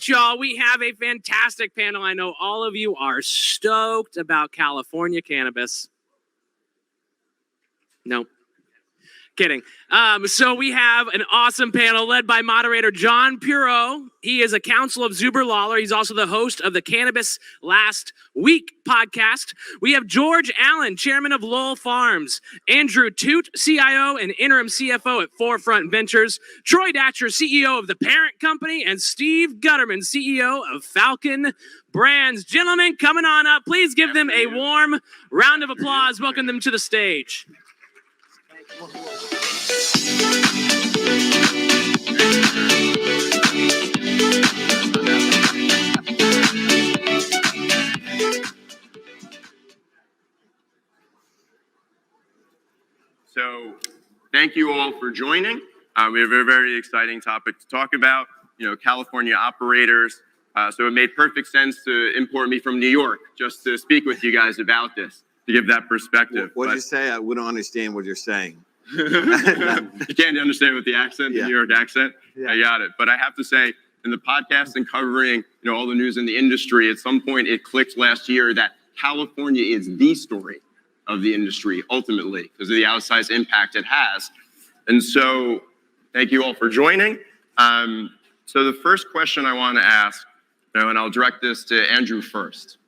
y'all. We have a fantastic panel. I know all of you are stoked about California cannabis. No. Kidding. So we have an awesome panel led by moderator John Purow. He is a Counsel of Zuber Lawler. He's also the host of the Cannabis Last Week podcast. We have George Allen, chairman of Lowell Farms, Andrew Thut, CIO and interim CFO at Forefront Ventures, Troy Datcher, CEO of the parent company, and Steve Gutterman, CEO of Falcon Brands. Gentlemen, coming on up. Please give them a warm round of applause. Welcome them to the stage. So thank you all for joining. We have a very exciting topic to talk about, California operators. So it made perfect sense to import me from New York just to speak with you guys about this, to give that perspective. What did you say? We don't understand what you're saying. You can't understand with the accent, the New York accent. Yeah. I got it. But I have to say, in the podcast and covering, all the news in the industry, at some point it clicked last year that California is the story of the industry, ultimately, because of the outsized impact it has. And so, thank you all for joining. So the first question I want to ask, and I'll direct this to Andrew first.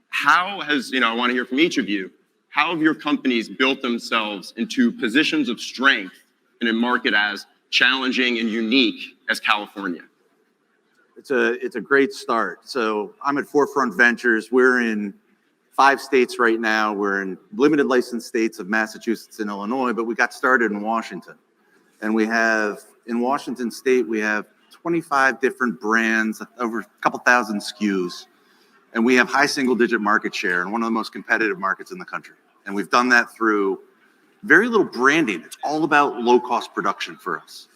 How has, I want to hear from each of you, how have your companies built themselves into positions of strength in a market as challenging and unique as California? It's a great start. So I'm at Forefront Ventures. We're in 5 states right now. We're in limited license states of Massachusetts and Illinois, but we got started in Washington. And in Washington State, we have 25 different brands, over a couple thousand SKUs. And we have high single-digit market share in one of the most competitive markets in the country. And we've done that through very little branding. It's all about low-cost production for us.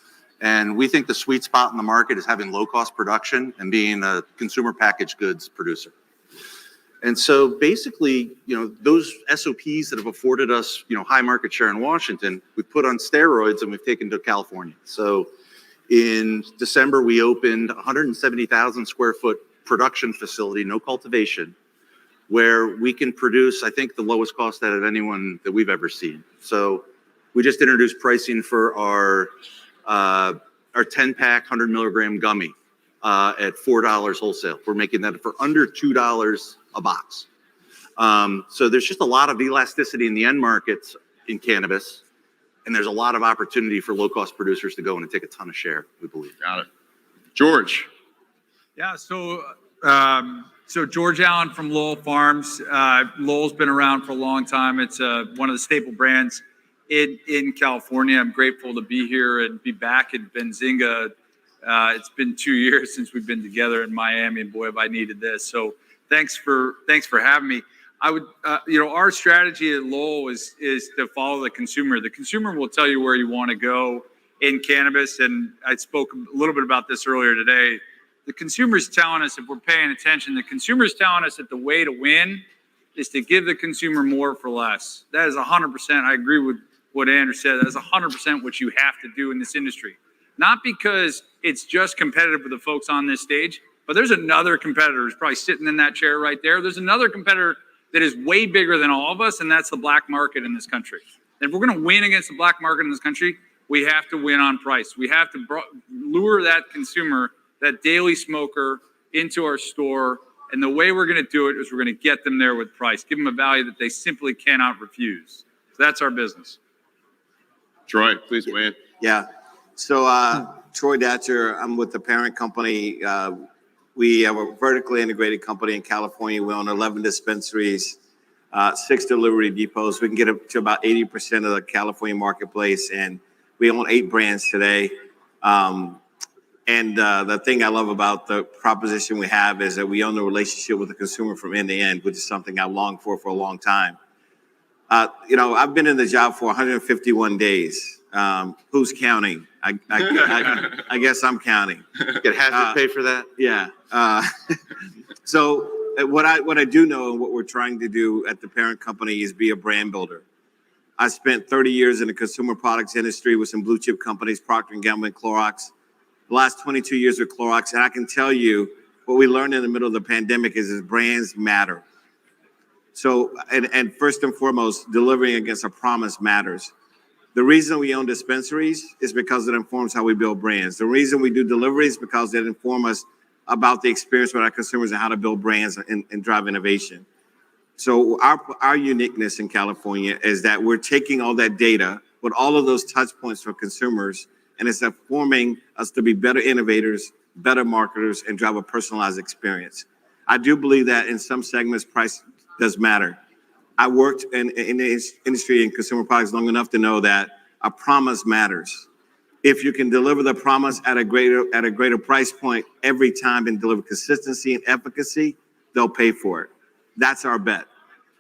And we think the sweet spot in the market is having low-cost production and being a consumer packaged goods producer. And so basically, those SOPs that have afforded us, high market share in Washington, we've put on steroids and we've taken to California. So in December, we opened 170,000 square foot production facility, no cultivation, where we can produce, I think, the lowest cost out of anyone that we've ever seen. So we just introduced pricing for our 10-pack 100 milligram gummy at $4 wholesale. We're making that for under $2 a box. So there's just a lot of elasticity in the end markets in cannabis, and there's a lot of opportunity for low-cost producers to go in and take a ton of share, we believe. Got it. George. Yeah, so George Allen from Lowell Farms. Lowell's been around for a long time. It's one of the staple brands in California. I'm grateful to be here and be back in Benzinga. It's been 2 years since we've been together in Miami, and boy, have I needed this. So thanks for having me. I would, our strategy at Lowell is to follow the consumer. The consumer will tell you where you want to go in cannabis, and I spoke a little bit about this earlier today. The consumer's telling us, if we're paying attention, the consumer's telling us that the way to win is to give the consumer more for less. That is 100%. I agree with what Andrew said. That is 100% what you have to do in this industry. Not because it's just competitive with the folks on this stage, but there's another competitor who's probably sitting in that chair right there. There's another competitor that is way bigger than all of us, and that's the black market in this country. And if we're going to win against the black market in this country, we have to win on price. We have to lure that consumer, that daily smoker, into our store. And the way we're going to do it is we're going to get them there with price, give them a value that they simply cannot refuse. So that's our business. Troy, please weigh in. Yeah. So Troy Datcher, I'm with the parent company. We have a vertically integrated company in California. We own 11 dispensaries, 6 delivery depots. We can get up to about 80% of the California marketplace, and we own 8 brands today. And the thing I love about the proposition we have is that we own the relationship with the consumer from end to end, which is something I've longed for a long time. I've been in the job for 151 days. Who's counting? I guess I'm counting. Get hazard pay for that? Yeah. So what I do know and what we're trying to do at the parent company is be a brand builder. I spent 30 years in the consumer products industry with some blue chip companies, Procter & Gamble, Clorox. the last 22 years with Clorox, and I can tell you what we learned in the middle of the pandemic is brands matter. So, and first and foremost, delivering against a promise matters. The reason we own dispensaries is because it informs how we build brands. The reason we do deliveries is because it informs us about the experience with our consumers and how to build brands and drive innovation. So our uniqueness in California is that we're taking all that data with all of those touch points for consumers, and it's informing us to be better innovators, better marketers, and drive a personalized experience. I do believe that in some segments, price does matter. I worked in the industry and consumer products long enough to know that a promise matters. If you can deliver the promise at a greater price point every time and deliver consistency and efficacy, they'll pay for it. That's our bet.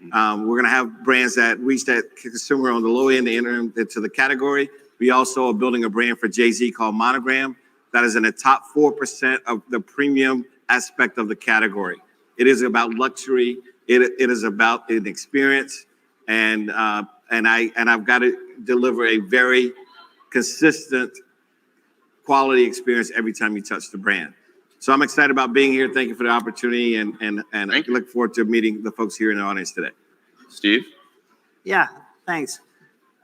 We're going to have brands that reach that consumer on the low end, the interim to the category. We also are building a brand for Jay-Z called Monogram that is in the top 4% of the premium aspect of the category. It is about luxury. It is about an experience, and I've got to deliver a very consistent quality experience every time you touch the brand. So I'm excited about being here. Thank you for the opportunity, and I look forward to meeting the folks here in the audience today. Steve? Yeah, thanks.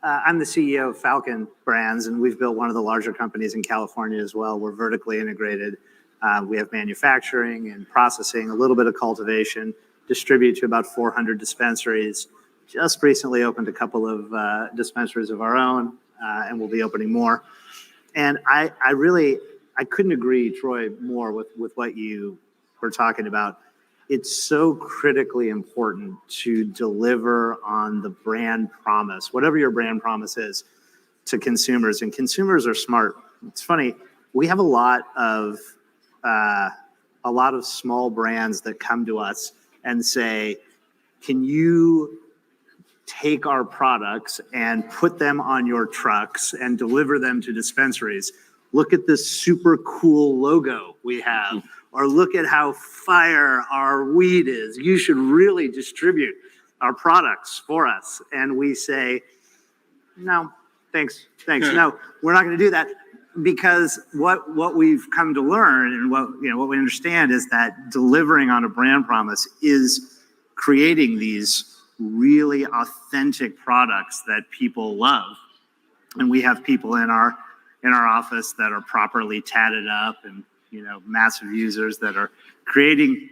I'm the CEO of Falcon Brands, and we've built one of the larger companies in California as well. We're vertically integrated. We have manufacturing and processing, a little bit of cultivation, distribute to about 400 dispensaries. Just recently opened a couple of dispensaries of our own, and we'll be opening more. And I couldn't agree, Troy, more with what you were talking about. It's so critically important to deliver on the brand promise, whatever your brand promise is, to consumers. And consumers are smart. It's funny, we have a lot of small brands that come to us and say, can you take our products and put them on your trucks and deliver them to dispensaries? Look at this super cool logo we have, or look at how fire our weed is. You should really distribute our products for us. And we say, no, thanks. No, we're not going to do that, because what we've come to learn and what we understand is that delivering on a brand promise is creating these really authentic products that people love. And we have people in our office that are properly tatted up, and massive users that are creating,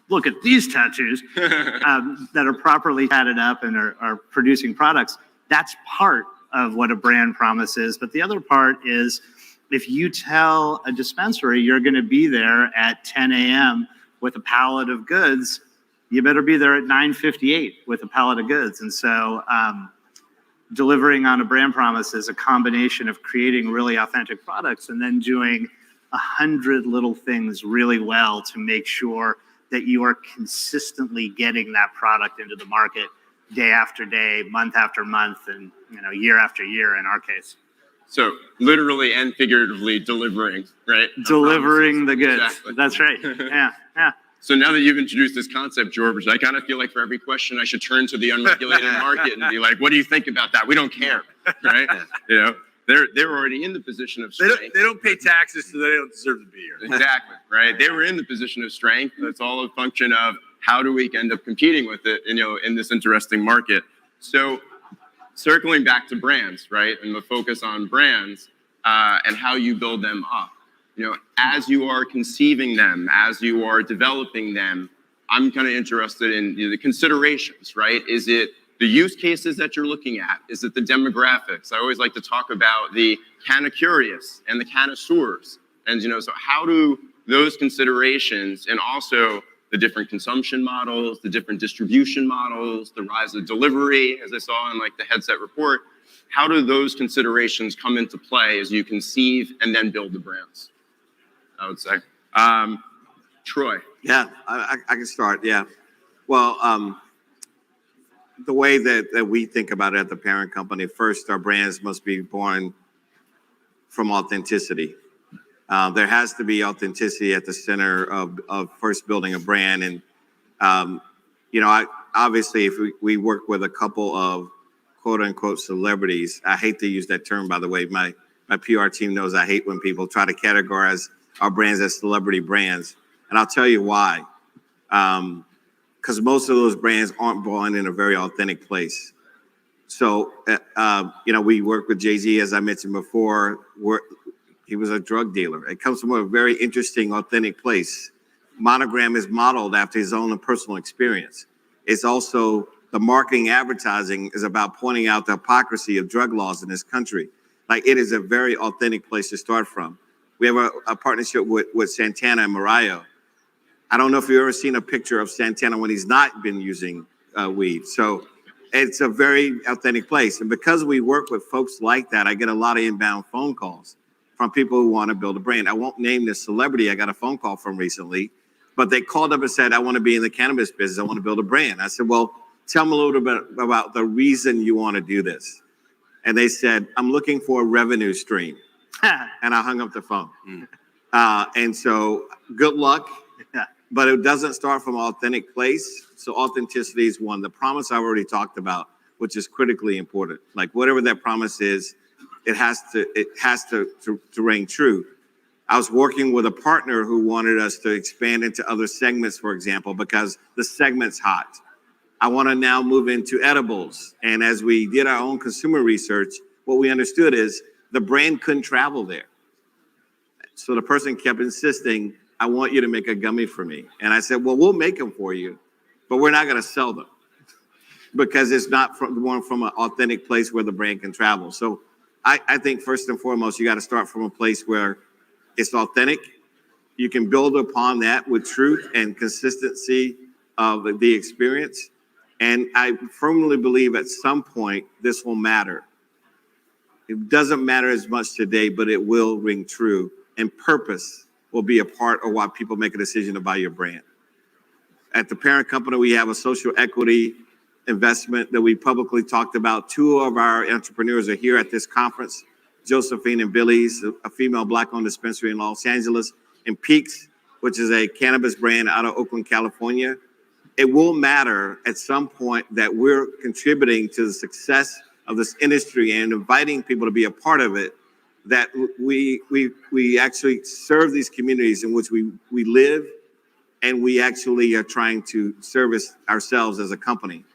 look at these tattoos, that are properly tatted up and are producing products. That's part of what a brand promise is. But the other part is, if you tell a dispensary you're going to be there at 10 a.m. with a pallet of goods, you better be there at 9:58 with a pallet of goods. And so delivering on a brand promise is a combination of creating really authentic products and then doing 100 little things really well to make sure that you are consistently getting that product into the market day after day, month after month, and year after year in our case. So literally and figuratively delivering, right? Delivering the goods. Exactly. That's right. Yeah. So now that you've introduced this concept, George, I kind of feel like for every question I should turn to the unregulated market and be like, what do you think about that? We don't care, right? They're already in the position of strength. They don't pay taxes, so they don't deserve to be here. Exactly, right? They were in the position of strength. That's all a function of how do we end up competing with it, in this interesting market. So circling back to brands, right? And the focus on brands and how you build them up. As you are conceiving them, as you are developing them, I'm kind of interested in the considerations, right? Is it the use cases that you're looking at? Is it the demographics? I always like to talk about the kind of curious and the connoisseurs. And, so how do those considerations, and also the different consumption models, the different distribution models, the rise of delivery, as I saw in the headset report, how do those considerations come into play as you conceive and then build the brands? I would say. Troy. Yeah, I can start. Yeah. Well, the way that we think about it at the parent company, first, our brands must be born from authenticity. There has to be authenticity at the center of first building a brand. And, obviously, if we work with a couple of quote unquote celebrities, I hate to use that term, by the way, My PR team knows I hate when people try to categorize our brands as celebrity brands. And I'll tell you why. Because most of those brands aren't born in a very authentic place. So, we work with Jay-Z, as I mentioned before. He was a drug dealer. It comes from a very interesting, authentic place. Monogram is modeled after his own personal experience. It's also the marketing advertising is about pointing out the hypocrisy of drug laws in this country. Like, it is a very authentic place to start from. We have a partnership with Santana and Mariah. I don't know if you've ever seen a picture of Santana when he's not been using weed. So it's a very authentic place. And because we work with folks like that, I get a lot of inbound phone calls from people who want to build a brand. I won't name this celebrity I got a phone call from recently, but they called up and said, I want to be in the cannabis business. I want to build a brand. I said, well, tell me a little bit about the reason you want to do this. And they said, I'm looking for a revenue stream. And I hung up the phone. And so good luck. But it doesn't start from an authentic place. So authenticity is one. The promise I've already talked about, which is critically important. Like, whatever that promise is, it has to ring true. I was working with a partner who wanted us to expand into other segments, for example, because the segment's hot. I want to now move into edibles. And as we did our own consumer research, what we understood is the brand couldn't travel there. So the person kept insisting, I want you to make a gummy for me. And I said, well, we'll make them for you, but we're not going to sell them because it's not from an authentic place where the brand can travel. So I think first and foremost, you got to start from a place where it's authentic. You can build upon that with truth and consistency of the experience. And I firmly believe at some point this will matter. It doesn't matter as much today, but it will ring true. And purpose will be a part of why people make a decision to buy your brand. At the parent company, we have a social equity investment that we publicly talked about. Two of our entrepreneurs are here at this conference, Josephine and Billy's, a female Black-owned dispensary in Los Angeles, and Peaks, which is a cannabis brand out of Oakland, California. It will matter at some point that we're contributing to the success of this industry and inviting people to be a part of it, that we actually serve these communities in which we live, and we actually are trying to service ourselves as a company.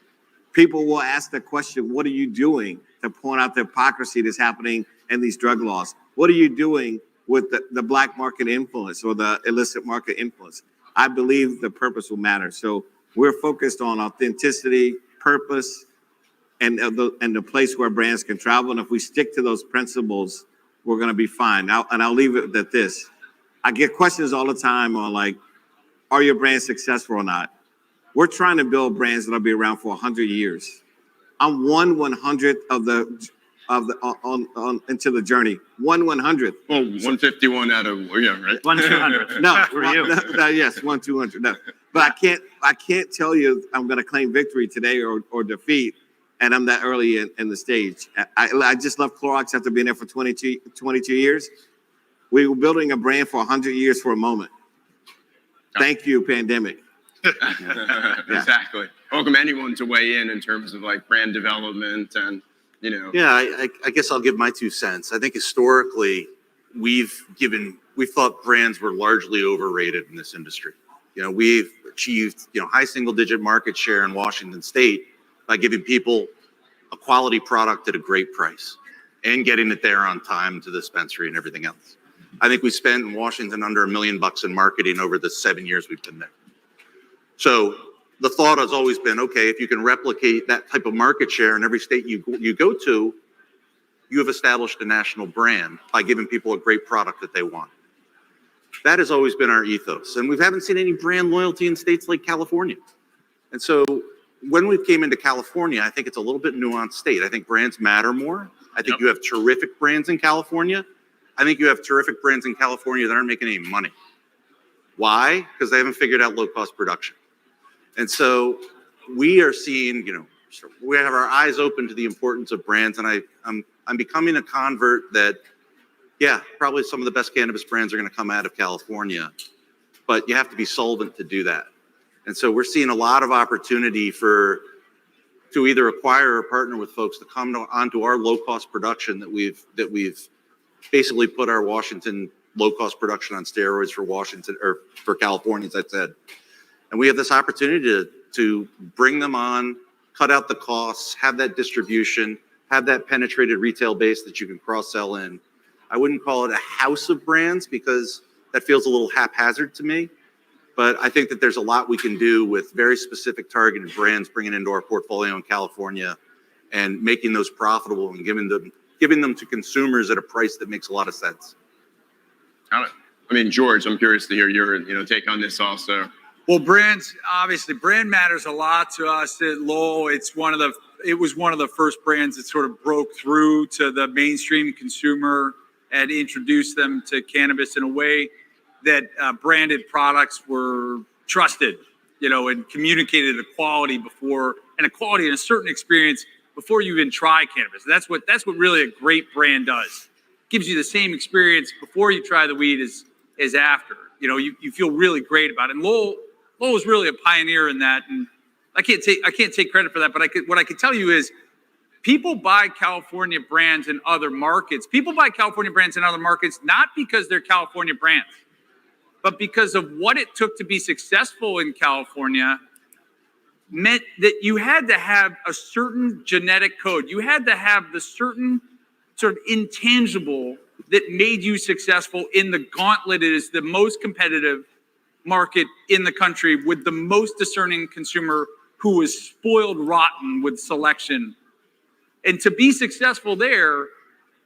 People will ask the question, what are you doing to point out the hypocrisy that's happening in these drug laws? What are you doing with the black market influence or the illicit market influence? I believe the purpose will matter. So we're focused on authenticity, purpose, and the place where brands can travel. And if we stick to those principles, we're going to be fine. I'll leave it at this. I get questions all the time on, like, are your brands successful or not? We're trying to build brands that'll be around for 100 years. I'm 1/100th into the journey. 1/100th. Well, 151 out of, right? 1/200. No, For you. no, yes, 1/200. No, but I can't tell you I'm going to claim victory today or defeat, and I'm that early in the stage. I just left Clorox after being there for 22 years. We were building a brand for 100 years for a moment. Thank you, pandemic. Exactly. Welcome anyone to weigh in terms of like brand development and, Yeah, I guess I'll give my 2 cents. I think historically we've thought brands were largely overrated in this industry. We've achieved, high single-digit market share in Washington State by giving people a quality product at a great price and getting it there on time to the dispensary and everything else. I think we spent in Washington under $1 million in marketing over the 7 years we've been there. So the thought has always been, okay, if you can replicate that type of market share in every state you go to, you have established a national brand by giving people a great product that they want. That has always been our ethos. And we haven't seen any brand loyalty in states like California. And so when we came into California, I think it's a little bit nuanced state. I think brands matter more. I think you have terrific brands in California. I think you have terrific brands in California that aren't making any money. Why? Because they haven't figured out low-cost production. And so we are seeing, we have our eyes open to the importance of brands. And I'm becoming a convert that, probably some of the best cannabis brands are going to come out of California, but you have to be solvent to do that. And so we're seeing a lot of opportunity to either acquire or partner with folks to come onto our low-cost production that we've basically put our Washington low-cost production on steroids for Washington, or for California, as I said. And we have this opportunity to bring them on, cut out the costs, have that distribution, have that penetrated retail base that you can cross-sell in. I wouldn't call it a house of brands because that feels a little haphazard to me. But I think that there's a lot we can do with very specific targeted brands bringing into our portfolio in California and making those profitable and giving them to consumers at a price that makes a lot of sense. Got it. I mean, George, I'm curious to hear your take on this also. Well, brands, obviously, brand matters a lot to us at Lowell. It was one of the first brands that sort of broke through to the mainstream consumer and introduced them to cannabis in a way that branded products were trusted, and communicated a quality and a certain experience before you even try cannabis. That's what really a great brand does. Gives you the same experience before you try the weed as after. You feel really great about it. And Lowell was really a pioneer in that. And I can't take credit for that, but what I can tell you is people buy California brands in other markets. People buy California brands in other markets not because they're California brands, but because of what it took to be successful in California meant that you had to have a certain genetic code. You had to have the certain sort of intangible that made you successful in the gauntlet. It is the most competitive market in the country with the most discerning consumer who was spoiled rotten with selection. And to be successful there,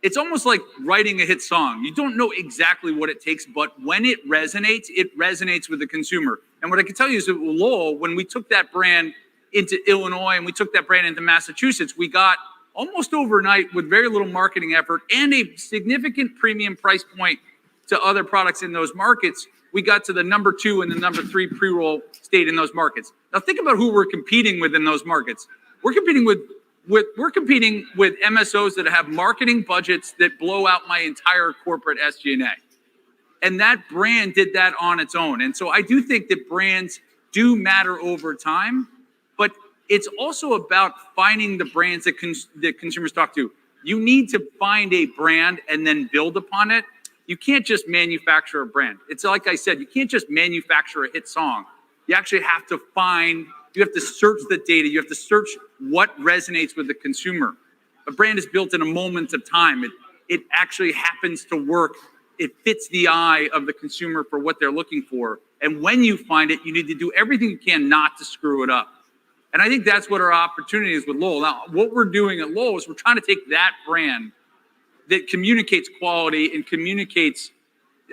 it's almost like writing a hit song. You don't know exactly what it takes, but when it resonates with the consumer. And what I can tell you is that Lowell, when we took that brand into Illinois and we took that brand into Massachusetts, we got almost overnight with very little marketing effort and a significant premium price point to other products in those markets, we got to the number 2 and the number 3 pre-roll state in those markets. Now think about who we're competing with in those markets. We're competing with MSOs that have marketing budgets that blow out my entire corporate SG&A. And that brand did that on its own. And so I do think that brands do matter over time, but it's also about finding the brands that consumers talk to. You need to find a brand and then build upon it. You can't just manufacture a brand. It's like I said, you can't just manufacture a hit song. You actually have to search the data. You have to search what resonates with the consumer. A brand is built in a moment of time. It actually happens to work. It fits the eye of the consumer for what they're looking for. And when you find it, you need to do everything you can not to screw it up. And I think that's what our opportunity is with Lowell. Now, what we're doing at Lowell is we're trying to take that brand that communicates quality and communicates,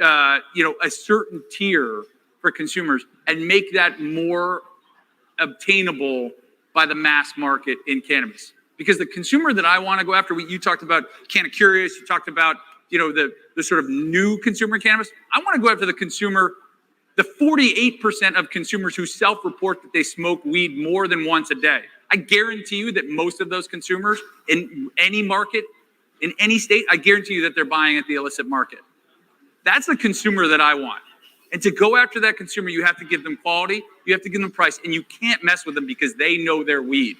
a certain tier for consumers and make that more obtainable by the mass market in cannabis. Because the consumer that I want to go after, you talked about Canna Curious, you talked about, the sort of new consumer cannabis. I want to go after the consumer, the 48% of consumers who self-report that they smoke weed more than once a day. I guarantee you that most of those consumers in any market, in any state, I guarantee you that they're buying at the illicit market. That's the consumer that I want. And to go after that consumer, you have to give them quality, you have to give them price, and you can't mess with them because they know their weed.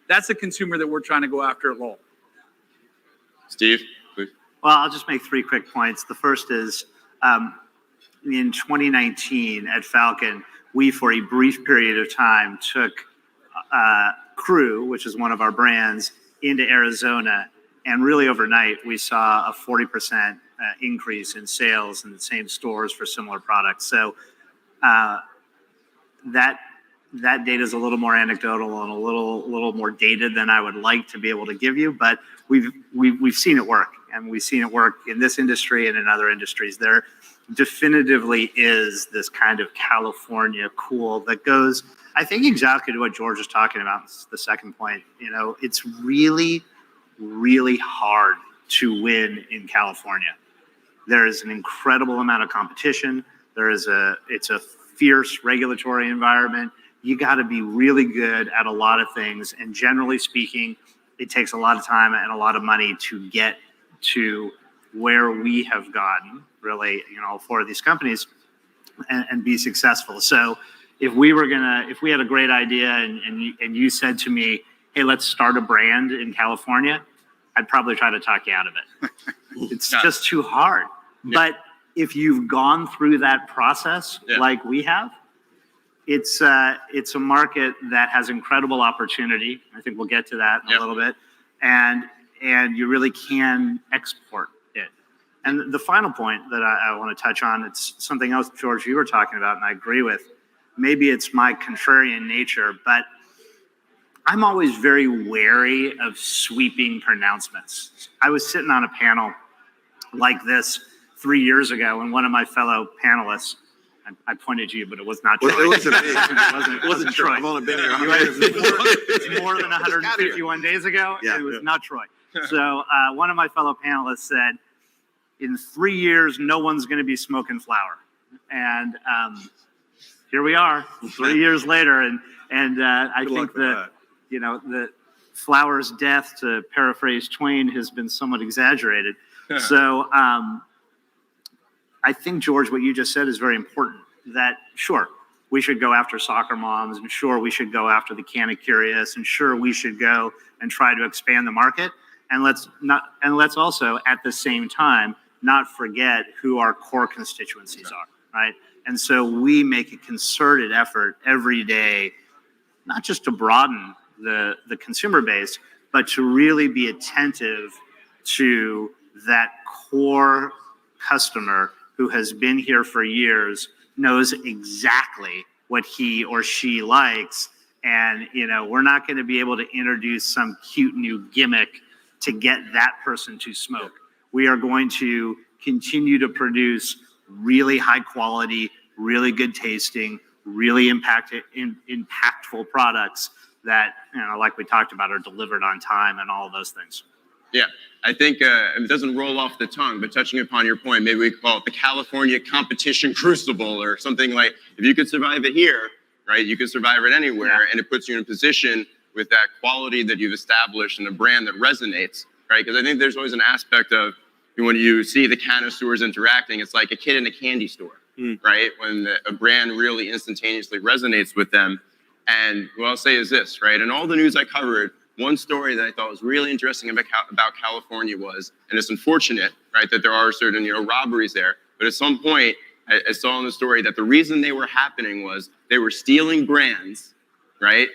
That's the consumer that we're trying to go after at Lowell. Steve, please. Well, I'll just make 3 quick points. The first is in 2019 at Falcon, we, for a brief period of time, took Crew, which is one of our brands, into Arizona. And really overnight, we saw a 40% increase in sales in the same stores for similar products. So that data is a little more anecdotal and a little more dated than I would like to be able to give you, but we've seen it work, and we've seen it work in this industry and in other industries. There definitively is this kind of California cool that goes, I think, exactly to what George is talking about. The second point, it's really, really hard to win in California. There is an incredible amount of competition. It's a fierce regulatory environment. You got to be really good at a lot of things. And generally speaking, it takes a lot of time and a lot of money to get to where we have gotten, really, all 4 of these companies and be successful. So if we had a great idea and you said to me, hey, let's start a brand in California, I'd probably try to talk you out of it. It's Got it. just too hard. Yeah. But if you've gone through that process Yeah. like we have, it's a market that has incredible opportunity. I think we'll get to that in Yeah. a little bit. And you really can export it. And the final point that I want to touch on, it's something else, George, you were talking about, and I agree with. Maybe it's my contrarian nature, but I'm always very wary of sweeping pronouncements. I was sitting on a panel like this 3 years ago, and one of my fellow panelists, I pointed to you, but it was not Troy. Well, it wasn't me. It wasn't Troy. I've only been here. It's more than 151 days ago. Yeah. It was not Troy. So one of my fellow panelists said, in 3 years, no one's going to be smoking flower. And here we are, 3 years later. And I think that, the flower's death, to paraphrase Twain, has been somewhat exaggerated. So I think, George, what you just said is very important, that sure, we should go after soccer moms, and sure, we should go after the Canna Curious, and sure, we should go and try to expand the market. And let's also at the same time not forget who our core constituencies are, right? And so we make a concerted effort every day, not just to broaden the consumer base, but to really be attentive to that core customer who has been here for years, knows exactly what he or she likes. And, we're not going to be able to introduce some cute new gimmick to get that person to smoke. We are going to continue to produce really high quality, really good tasting, really impactful products that, like we talked about, are delivered on time and all of those things. Yeah, I think it doesn't roll off the tongue, but touching upon your point, maybe we call it the California competition crucible or something like, if you could survive it here, right, you could survive it anywhere. Yeah. And it puts you in a position with that quality that you've established and a brand that resonates, right? Because I think there's always an aspect of when you see the connoisseurs interacting, it's like a kid in a candy store, right? When a brand really instantaneously resonates with them. And what I'll say is this, right? In all the news I covered, one story that I thought was really interesting about California was, and it's unfortunate, right, that there are certain, robberies there, but at some point, I saw in the story that the reason they were happening was they were stealing brands, right,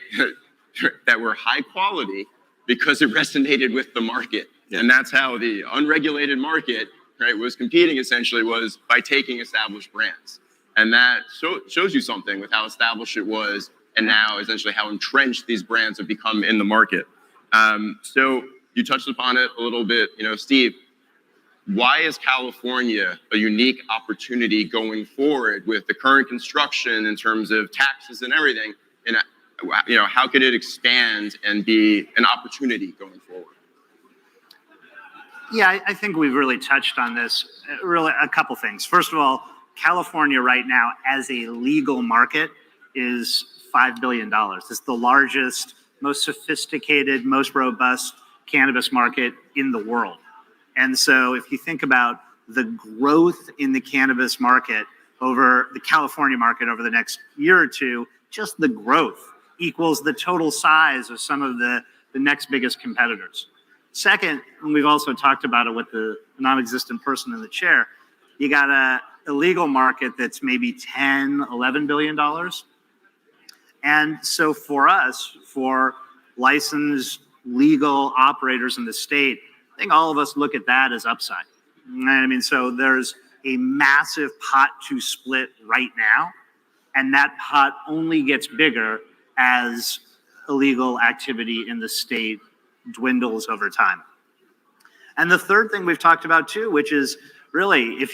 that were high quality because it resonated with the market. Yeah. And that's how the unregulated market, right, was competing essentially, was by taking established brands. And that shows you something with how established it was, and now essentially how entrenched these brands have become in the market. So you touched upon it a little bit, Steve. Why is California a unique opportunity going forward with the current construction in terms of taxes and everything? And how could it expand and be an opportunity going forward? Yeah, I think we've really touched on this. Really, a couple things. First of all, California right now, as a legal market, is $5 billion. It's the largest, most sophisticated, most robust cannabis market in the world. And so if you think about the growth in the cannabis market over the California market over the next year or two, just the growth equals the total size of some of the next biggest competitors. Second, and we've also talked about it with the non-existent person in the chair, you got a illegal market that's maybe $10, $11 billion. And so for us, for licensed legal operators in the state, I think all of us look at that as upside. I mean, so there's a massive pot to split right now, and that pot only gets bigger as illegal activity in the state dwindles over time. And the third thing we've talked about too, which is really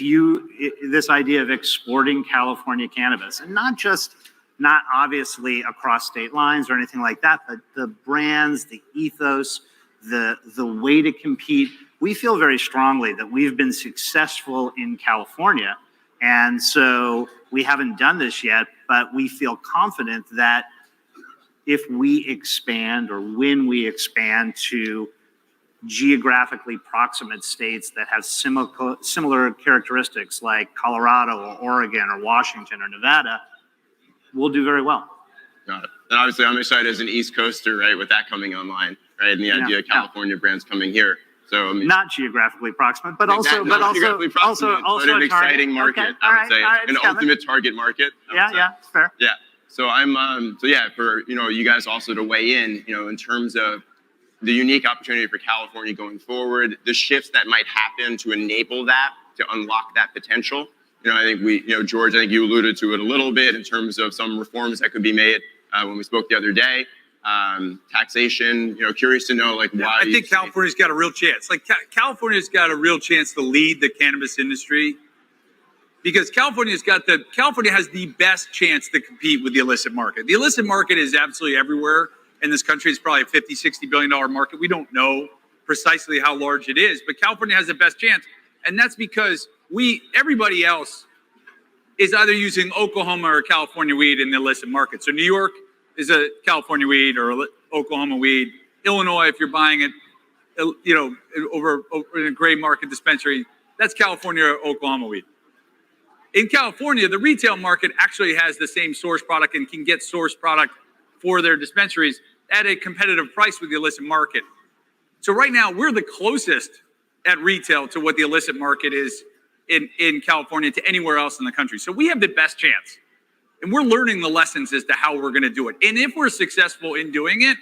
this idea of exporting California cannabis, and not obviously across state lines or anything like that, but the brands, the ethos, the way to compete. We feel very strongly that we've been successful in California. And so we haven't done this yet, but we feel confident that if we expand, or when we expand to geographically proximate states that have similar characteristics like Colorado or Oregon or Washington or Nevada, we'll do very well. Got it. And obviously I'm excited as an East Coaster, right, with that coming online, right, and the idea of California brands coming here. So I mean, Not geographically proximate, but also, exactly, not geographically proximate, also but an a exciting target. market. Okay, I would say all right, an it's coming. ultimate target market. I would Yeah, say. yeah, it's fair. Yeah. So I'm so yeah, for you guys also to weigh in, in terms of the unique opportunity for California going forward, the shifts that might happen to enable that, to unlock that potential. I think George, I think you alluded to it a little bit in terms of some reforms that could be made when we spoke the other day. Taxation, curious to know why. I think California's got a real chance. California's got a real chance to lead the cannabis industry because California has the best chance to compete with the illicit market. The illicit market is absolutely everywhere in this country. It's probably a $50-60 billion market. We don't know precisely how large it is, but California has the best chance. And that's because everybody else is either using Oklahoma or California weed in the illicit market. So New York is a California weed or Oklahoma weed. Illinois, if you're buying it, over in a gray market dispensary, that's California or Oklahoma weed. In California, the retail market actually has the same source product and can get source product for their dispensaries at a competitive price with the illicit market. So right now, we're the closest at retail to what the illicit market is in California to anywhere else in the country. So we have the best chance. And we're learning the lessons as to how we're going to do it. And if we're successful in doing it,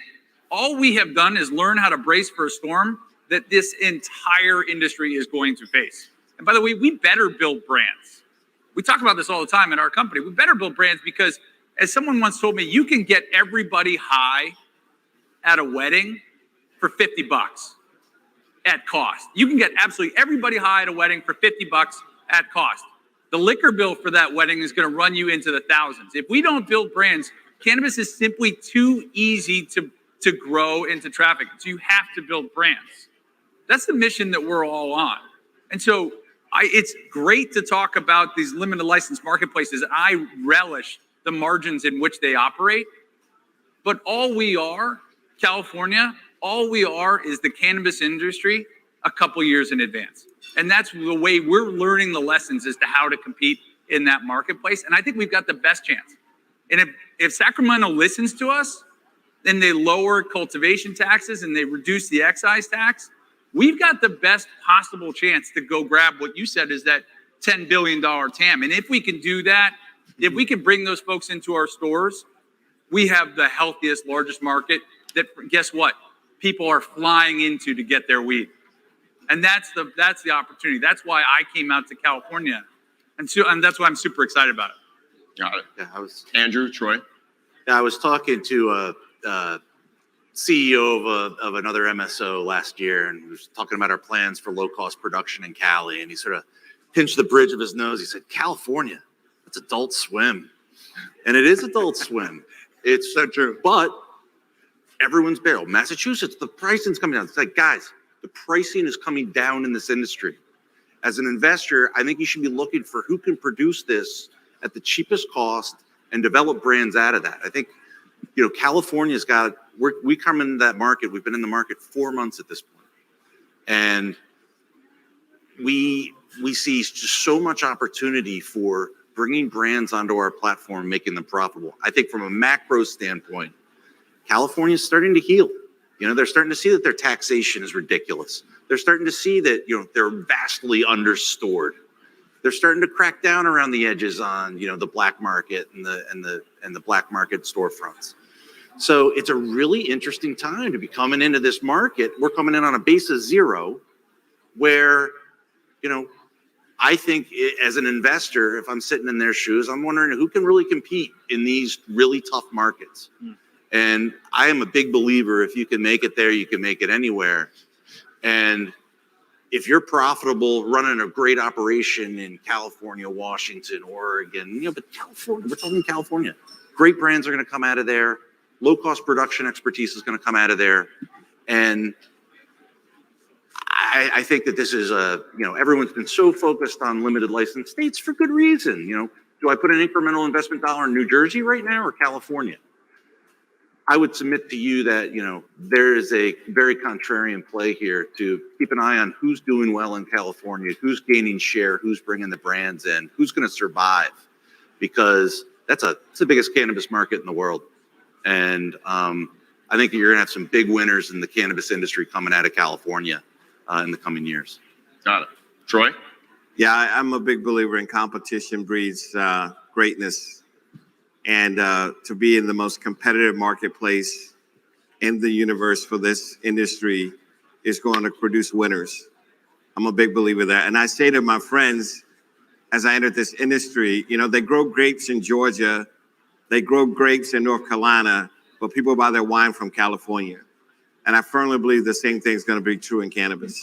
all we have done is learn how to brace for a storm that this entire industry is going to face. And by the way, we better build brands. We talk about this all the time in our company. We better build brands because, as someone once told me, you can get everybody high at a wedding for $50 at cost. You can get absolutely everybody high at a wedding for $50 at cost. The liquor bill for that wedding is going to run you into the thousands. If we don't build brands, cannabis is simply too easy to grow into traffic. So you have to build brands. That's the mission that we're all on. And so it's great to talk about these limited license marketplaces. I relish the margins in which they operate. But all we are, California, is the cannabis industry a couple years in advance. And that's the way we're learning the lessons as to how to compete in that marketplace. And I think we've got the best chance. And if Sacramento listens to us, then they lower cultivation taxes and they reduce the excise tax, we've got the best possible chance to go grab what you said is that $10 billion TAM. And if we can do that, if we can bring those folks into our stores, we have the healthiest, largest market that, guess what? People are flying into to get their weed. And that's the opportunity. That's why I came out to California. And that's why I'm super excited about it. Got it. Yeah, Andrew, Troy. I was talking to a CEO of another MSO last year, and we was talking about our plans for low-cost production in Cali, and he sort of pinched the bridge of his nose. He said, California, that's Adult Swim. And it is Adult Swim. It's so true. But everyone's barrel. Massachusetts, the pricing's coming down. It's like, guys, the pricing is coming down in this industry. As an investor, I think you should be looking for who can produce this at the cheapest cost and develop brands out of that. I think, California's got, we come into that market. We've been in the market 4 months at this point. And we see just so much opportunity for bringing brands onto our platform, making them profitable. I think from a macro standpoint, California's starting to heal. They're starting to see that their taxation is ridiculous. They're starting to see that, they're vastly understored. They're starting to crack down around the edges on, the black market and the black market storefronts. So it's a really interesting time to be coming into this market. We're coming in on a base of zero where, I think as an investor, if I'm sitting in their shoes, I'm wondering who can really compete in these really tough markets. And I am a big believer, if you can make it there, you can make it anywhere. And if you're profitable running a great operation in California, Washington, Oregon, but California, we're talking California, great brands are going to come out of there. Low cost production expertise is going to come out of there. And I think that this is everyone's been so focused on limited license states for good reason. Do I put an incremental investment dollar in New Jersey right now or California? I would submit to you that, there is a very contrarian play here to keep an eye on who's doing well in California, who's gaining share, who's bringing the brands in, who's going to survive, because it's the biggest cannabis market in the world. And I think you're going to have some big winners in the cannabis industry coming out of California. in the coming years. Got it. Troy? Yeah, I'm a big believer in competition breeds greatness. And to be in the most competitive marketplace in the universe for this industry is going to produce winners. I'm a big believer of that. And I say to my friends, as I entered this industry, you know, they grow grapes in Georgia, they grow grapes in North Carolina, but people buy their wine from California. And I firmly believe the same thing is going to be true in cannabis,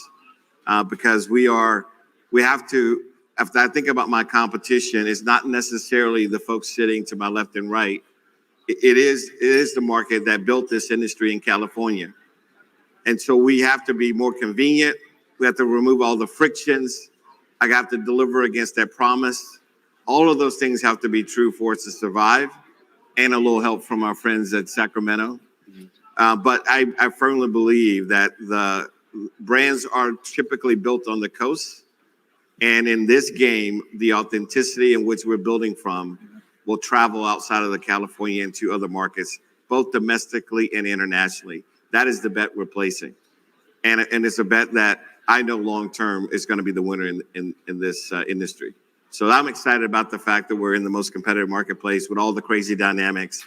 because we have to, if I think about my competition, it's not necessarily the folks sitting to my left and right. It is the market that built this industry in California. And so we have to be more convenient. We have to remove all the frictions. I have to deliver against that promise. All of those things have to be true for us to survive, and a little help from our friends at Sacramento. But I firmly believe that the brands are typically built on the coast. And in this game, the authenticity in which we're building from will travel outside of the California into other markets, both domestically and internationally. That is the bet we're placing. And it's a bet that I know long-term is going to be the winner in this industry. So I'm excited about the fact that we're in the most competitive marketplace with all the crazy dynamics.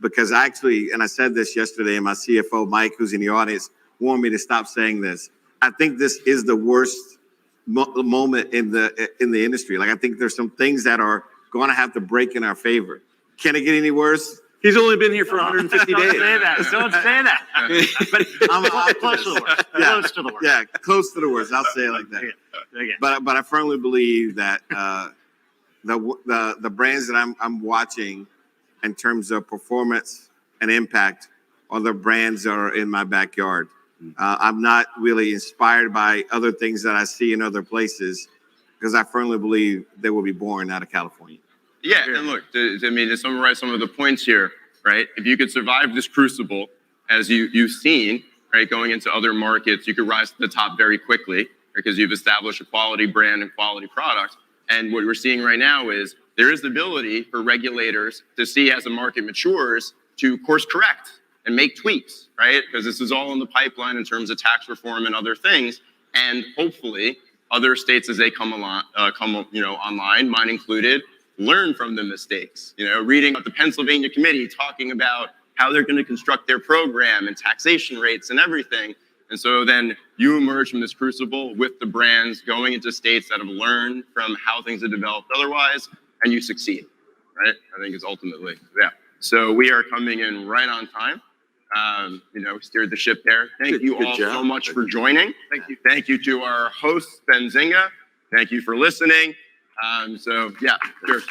Because actually, and I said this yesterday, and my CFO, Mike, who's in the audience, warned me to stop saying this. I think this is the worst moment in the industry. Like, I think there's some things that are going to have to break in our favor. Can it get any worse? He's only been here for 150 days. Don't say that. Don't say that. But I'm Close to the worst. Yeah. Close to the worst. Yeah, close to the worst. I'll say it like that. Okay. But I firmly believe that the brands that I'm watching in terms of performance and impact are the brands that are in my backyard. I'm not really inspired by other things that I see in other places, because I firmly believe they will be born out of California. Yeah, and look, to summarize some of the points here, right? If you could survive this crucible, as you've seen, right, going into other markets, you could rise to the top very quickly because you've established a quality brand and quality product. And what we're seeing right now is there is the ability for regulators to see, as the market matures, to course correct and make tweaks, right? Because this is all in the pipeline in terms of tax reform and other things. And hopefully other states, as they come online, mine included, learn from the mistakes. You know, reading about the Pennsylvania committee talking about how they're going to construct their program and taxation rates and everything. And so then you emerge from this crucible with the brands going into states that have learned from how things have developed otherwise, and you succeed, right? I think it's ultimately, yeah. So we are coming in right on time. Steered the ship there. Thank you all so much for joining. Thank you. Thank you to our host, Benzinga. Thank you for listening. Cheers.